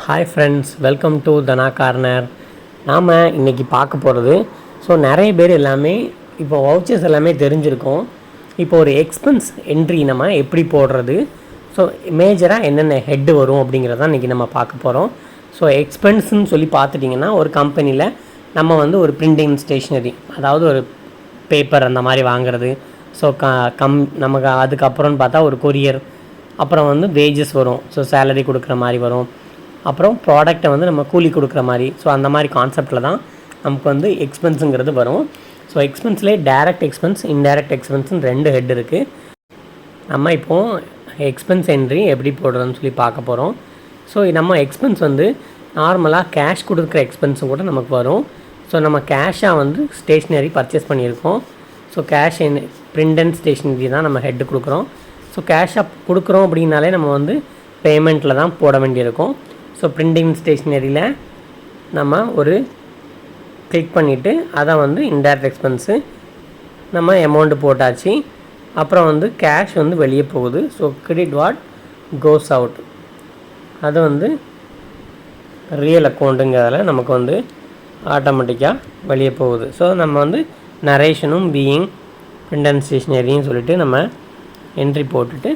Hi friends, welcome to Dhana corner. நாம் இன்றைக்கி பார்க்க போகிறது, நிறைய பேர் எல்லாமே இப்போ வவுச்சர்ஸ் எல்லாமே தெரிஞ்சிருக்கோம். இப்போ ஒரு எக்ஸ்பென்ஸ் என்ட்ரி நம்ம எப்படி போடுறது, மேஜராக என்னென்ன ஹெட்டு வரும் அப்படிங்கிறதான் இன்றைக்கி நம்ம பார்க்க போகிறோம். எக்ஸ்பென்ஸ்ன்னு சொல்லி பார்த்துட்டிங்கன்னா, ஒரு கம்பெனியில் நம்ம ஒரு பிரிண்டிங் ஸ்டேஷ்னரி, அதாவது ஒரு பேப்பர் அந்த மாதிரி வாங்குறது. நமக்கு அதுக்கப்புறம்னு பார்த்தா ஒரு கொரியர், அப்புறம் வேஜஸ் வரும். சேலரி கொடுக்குற மாதிரி வரும். அப்புறம் ப்ராடக்டை நம்ம கூலி கொடுக்குற மாதிரி. அந்த மாதிரி கான்செப்டில் தான் நமக்கு எக்ஸ்பென்ஸுங்கிறது வரும். எக்ஸ்பென்ஸ்லேயே டைரக்ட் எக்ஸ்பென்ஸ், இன்டைரக்ட் எக்ஸ்பென்ஸ்னு 2 ஹெட் இருக்குது. நம்ம இப்போது எக்ஸ்பென்ஸ் என்ட்ரி எப்படி போடுறதுன்னு சொல்லி பார்க்க போகிறோம். நம்ம எக்ஸ்பென்ஸ் நார்மலாக கேஷ் கொடுக்குற எக்ஸ்பென்ஸும் கூட நமக்கு வரும். நம்ம கேஷாக ஸ்டேஷ்னரி பர்ச்சேஸ் பண்ணியிருக்கோம். கேஷ் பிரிண்ட் அண்ட் ஸ்டேஷ்னரி தான் நம்ம ஹெட்டு கொடுக்குறோம். கேஷாக கொடுக்குறோம் அப்படின்னாலே நம்ம பேமெண்ட்டில் தான் போட வேண்டியிருக்கும். பிரிண்டிங் ஸ்டேஷ்னரியில் நம்ம ஒரு கிளிக் பண்ணிவிட்டு அதை இன்டைரக்ட் எக்ஸ்பென்ஸு நம்ம அமௌண்ட்டு போட்டாச்சு. அப்புறம் கேஷ் வெளியே போகுது. கிரெடிட் வாட் கோஸ் அவுட், அது ரியல் அக்கௌண்ட்டுங்கிறதில் நமக்கு ஆட்டோமேட்டிக்காக வெளியே போகுது. நம்ம நரேஷனும் பீயிங் பிரிண்ட் அண்ட் ஸ்டேஷ்னரின்னு சொல்லிட்டு நம்ம என்ட்ரி போட்டுட்டு,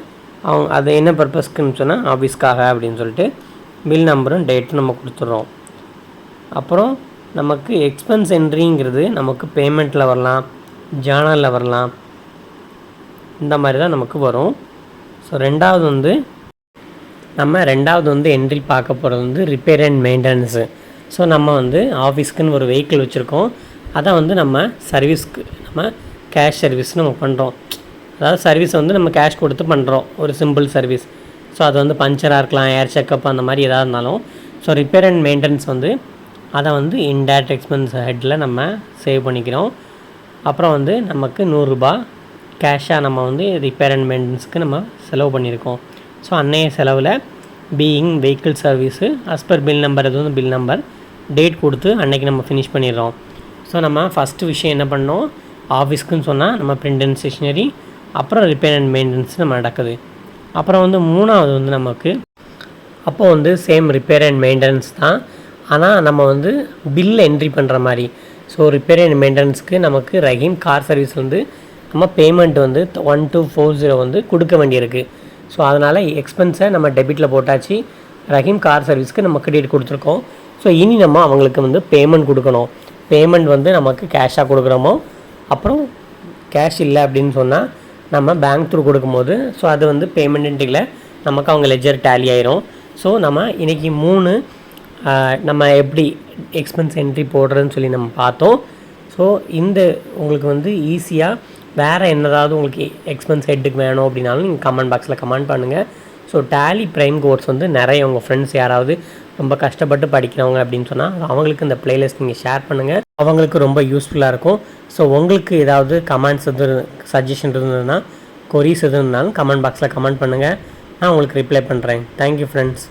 அவங்க அது என்ன பர்பஸ்க்குன்னு சொன்னால் ஆஃபீஸ்க்காக அப்படின்னு சொல்லிட்டு பில் நம்பரும் டேட்டும் நம்ம கொடுத்துட்றோம். அப்புறம் நமக்கு எக்ஸ்பென்ஸ் என்ட்ரிங்கிறது நமக்கு பேமெண்ட்டில் வரலாம், ஜேர்னலில் வரலாம், இந்த மாதிரி தான் நமக்கு வரும். ரெண்டாவது நம்ம என்ட்ரி பார்க்க போகிறது ரிப்பேர் அண்ட் மெயின்டெனன்ஸு. நம்ம ஆஃபீஸ்க்குன்னு ஒரு வெஹிக்கிள் வச்சுருக்கோம். அதை நம்ம சர்வீஸ்க்கு நம்ம கேஷ் சர்வீஸ் நம்ம பண்ணுறோம். அதாவது சர்வீஸ் நம்ம கேஷ் கொடுத்து பண்ணுறோம், ஒரு சிம்பிள் சர்வீஸ். அது பஞ்சராக இருக்கலாம், ஏர் செக்கப், அந்த மாதிரி எதாக இருந்தாலும். ரிப்பேர் அண்ட் மெயின்டெனன்ஸ் அதை இன்டைரக்ட் எக்ஸ்பென்ஸ் ஹெட்டில் நம்ம சேவ் பண்ணிக்கிறோம். அப்புறம் நமக்கு 100 ரூபா கேஷாக நம்ம ரிப்பேர் அண்ட் மெயின்டெனன்ஸ்க்கு நம்ம செலவு பண்ணியிருக்கோம். அன்னைய செலவில் being vehicle service as per bill number, அது பில் நம்பர் டேட் கொடுத்து அன்றைக்கி நம்ம ஃபினிஷ் பண்ணிடுறோம். நம்ம ஃபஸ்ட்டு விஷயம் என்ன பண்ணோம், ஆஃபீஸ்க்குன்னு சொன்னால் நம்ம பிரிண்ட் அண்ட் ஸ்டேஷ்னரி, அப்புறம் ரிப்பேர் அண்ட் மெயின்டெனன்ஸ் நம்ம நடக்குது. அப்புறம் மூணாவது நமக்கு அப்போது சேம் ரிப்பேர் அண்ட் மெயின்டெனன்ஸ் தான். ஆனால் நம்ம பில் என்ட்ரி பண்ணுற மாதிரி. ரிப்பேர் அண்ட் மெயின்டெனன்ஸ்க்கு நமக்கு ரஹீம் கார் சர்வீஸ் நம்ம பேமெண்ட் 1240 கொடுக்க வேண்டியிருக்கு. அதனால் எக்ஸ்பென்ஸை நம்ம டெபிட்டில் போட்டாச்சு. ரஹீம் கார் சர்வீஸ்க்கு நம்ம கிரெடிட் கொடுத்துருக்கோம். இனி நம்ம அவங்களுக்கு பேமெண்ட் கொடுக்கணும். பேமெண்ட் நமக்கு கேஷாக கொடுக்குறோமோ, அப்புறம் கேஷ் இல்லை அப்படின்னு சொன்னால் நம்ம பேங்க் த்ரூ கொடுக்கும்போது அது பேமெண்ட் என்ட்ரியில் நமக்கு அவங்க லெஜர் டேலி ஆயிரும். நம்ம இன்றைக்கி 3 நம்ம எப்படி எக்ஸ்பென்ஸ் என்ட்ரி போடுறதுன்னு சொல்லி நம்ம பார்த்தோம். இந்த உங்களுக்கு ஈஸியாக வேறு என்னதாவது உங்களுக்கு எக்ஸ்பென்ஸ் ஹெட்டுக்கு வேணும் அப்படின்னாலும் நீங்கள் கமெண்ட் பாக்ஸில் கமெண்ட் பண்ணுங்கள். டேலி ப்ரைம் கோர்ஸ் நிறைய உங்கள் ஃப்ரெண்ட்ஸ் யாராவது ரொம்ப கஷ்டப்பட்டு படிக்கிறவங்க அப்படின்னு சொன்னால் அவங்களுக்கு இந்த ப்ளேலிஸ்ட் நீங்கள் ஷேர் பண்ணுங்கள். அவங்களுக்கு ரொம்ப யூஸ்ஃபுல்லாக இருக்கும். உங்களுக்கு ஏதாவது கமெண்ட்ஸ் சஜஷன் இருந்ததுன்னா, கொரீஸ் எது இருந்தாலும் கமெண்ட் பாக்ஸில் கமெண்ட் பண்ணுங்கள். நான் உங்களுக்கு ரிப்ளை பண்ணுறேன். Thank you friends.